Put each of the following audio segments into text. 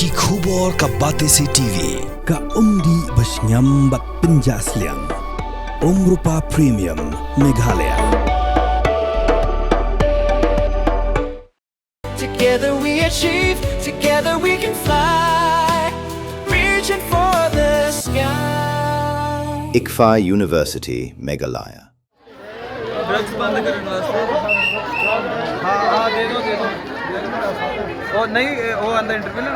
Ki khubor ka Batesi TV. Ka umdi basnyambak penjaslian. Rupa Premium Meghalaya. Together we achieve, together we can fly, reaching for the sky. ICFA University, Meghalaya. Drugs बंद करने वास्ते हाँ दे दो वो नहीं वो अंदर इंटरव्यू ना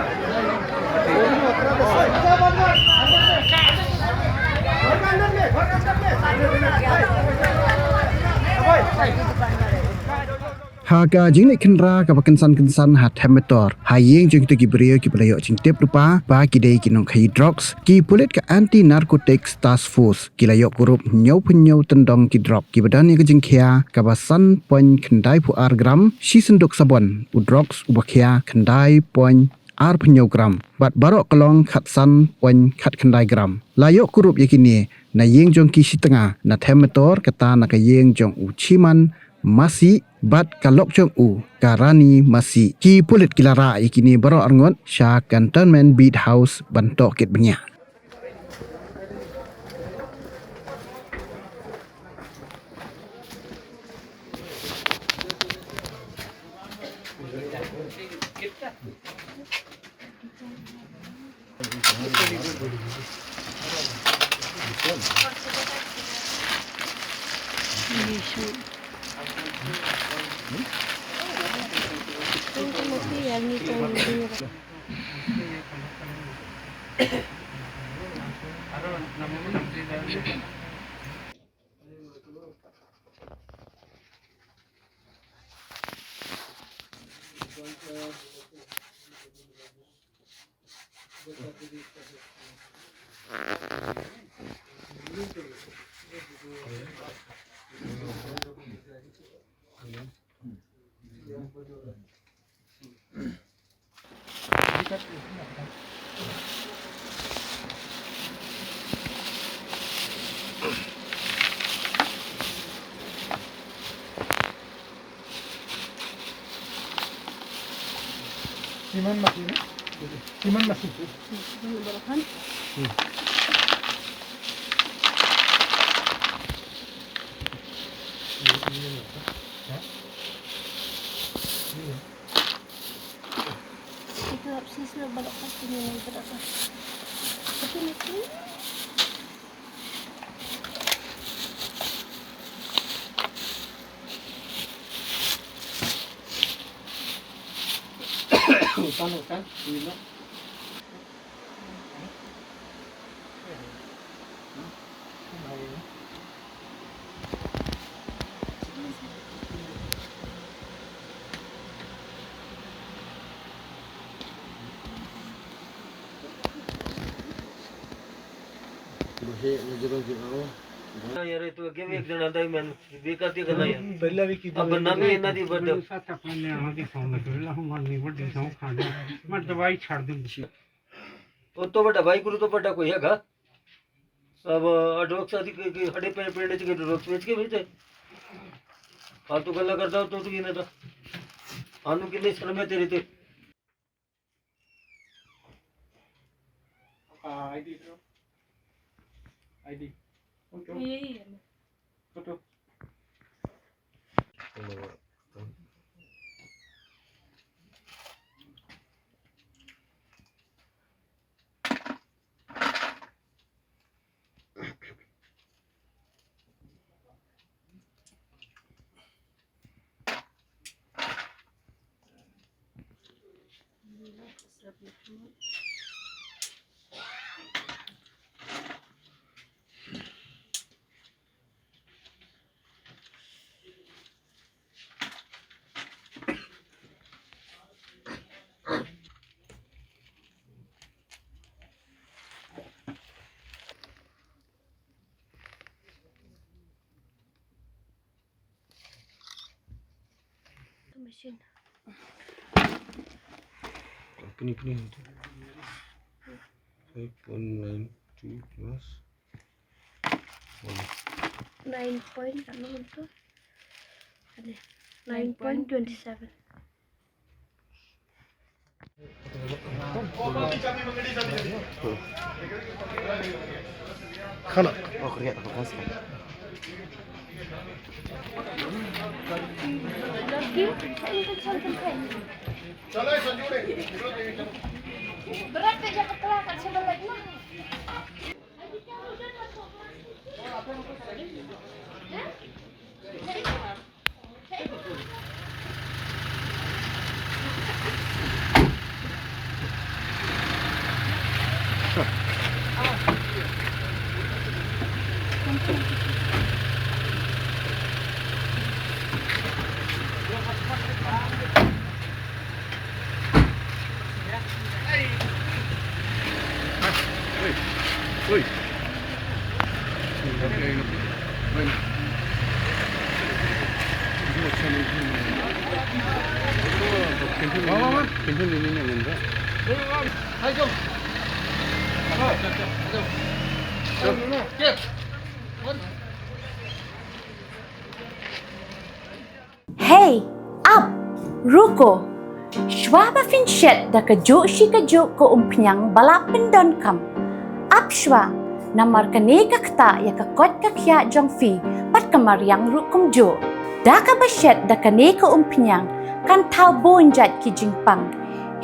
Haga jing nek kenra ka kensan hat Metor. Hayeng jing tu gibrio ki belayo jing tep lupa ba ki dei ki nong khai Droks ki pulit ka anti narcotics task force ki layo Kurup nyau penyau Tndong ki Drok ki badan ni ka jing khia ka basan poin kendai pu ar gram si senduk sabon u Droks u bakhia kendai poin ar penyau gram bat barok kelong khat san poin khat kendai gram layo Kurup yakini na yeng jong ki si Tnga na Metor kata na ka yeng jong u chiman masih bat kalok jong u karani masih ki pulit kilara ikini baro arngot sha cantonment beat house bantok kit benya Siman masih. Itu absis na balak kasi niya ng berapa. Tapi nanti. Hutan, ini. यार तो क्या एक जन आता है मैं बेकारती करना यार पहला भी की अब ना भी ना दी बट साथ अपने आगे की फोन कर ला हम मारनी बड़ी सौ खा दे मैं दवाई छाड़ दूं वो तो बड़ा भाई गुरु तो बड़ा कोई है का अब ड्रग शादी के हड़े पे पेड़ के ड्रग बेच के भेजे फालतू गल्ला करता हो तो ये ना था आनु के लिए शर्म है तेरे ते ID Yay. Photo Mesin. Kini 5.92 plus 9 point ano ito? 9.27. Kalau Lagi, saya kencang-kencang. Berat kerja kepala kat sebelah ni. Hey, up, ruko. Shwa ba finchet da kajuk shi kajuk ko umpiang balapen don kam. Up shwa, namar kaneka kta ya kakot kakya jong fi pat kamariang rukum jo. Da ka bashet da kaneka umpiang kan tau bonjat ki jingpang.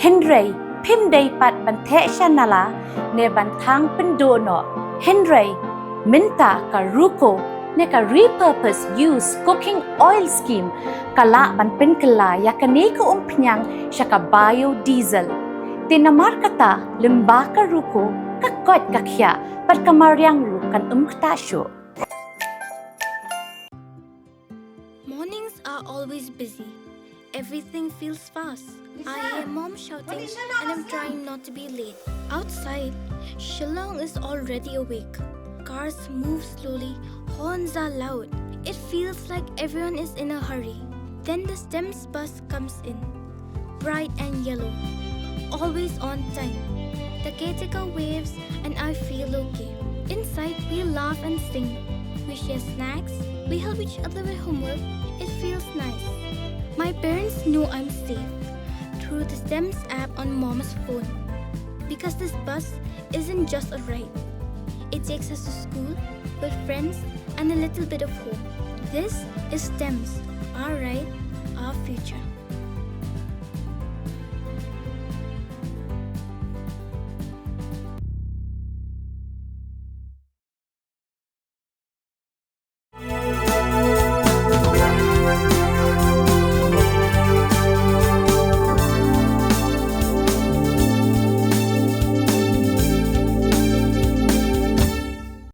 Henry, pim day pat bante shanala ne bantang pendono. Henry, minta ka ruko ne ka repurpose use cooking oil scheme kala ban penkala ya kaneka umpiang siya ka biodiesel. Tinamar kata limba ka ruko kakot kakya pat kamariang rukan ktasyo. Mornings are always busy. Everything feels fast. I hear mom shouting and I'm trying not to be late. Outside, Shillong is already awake. Cars move slowly, horns are loud. It feels like everyone is in a hurry. Then the STEMS bus comes in, bright and yellow, always on time. The caretaker waves and I feel okay. Inside, we laugh and sing. We share snacks, we help each other with homework. It feels nice. My parents know I'm safe through the STEMS app on mom's phone. Because this bus isn't just a ride. It takes us to school with friends and a little bit of hope. This is STEMS, our ride, our future.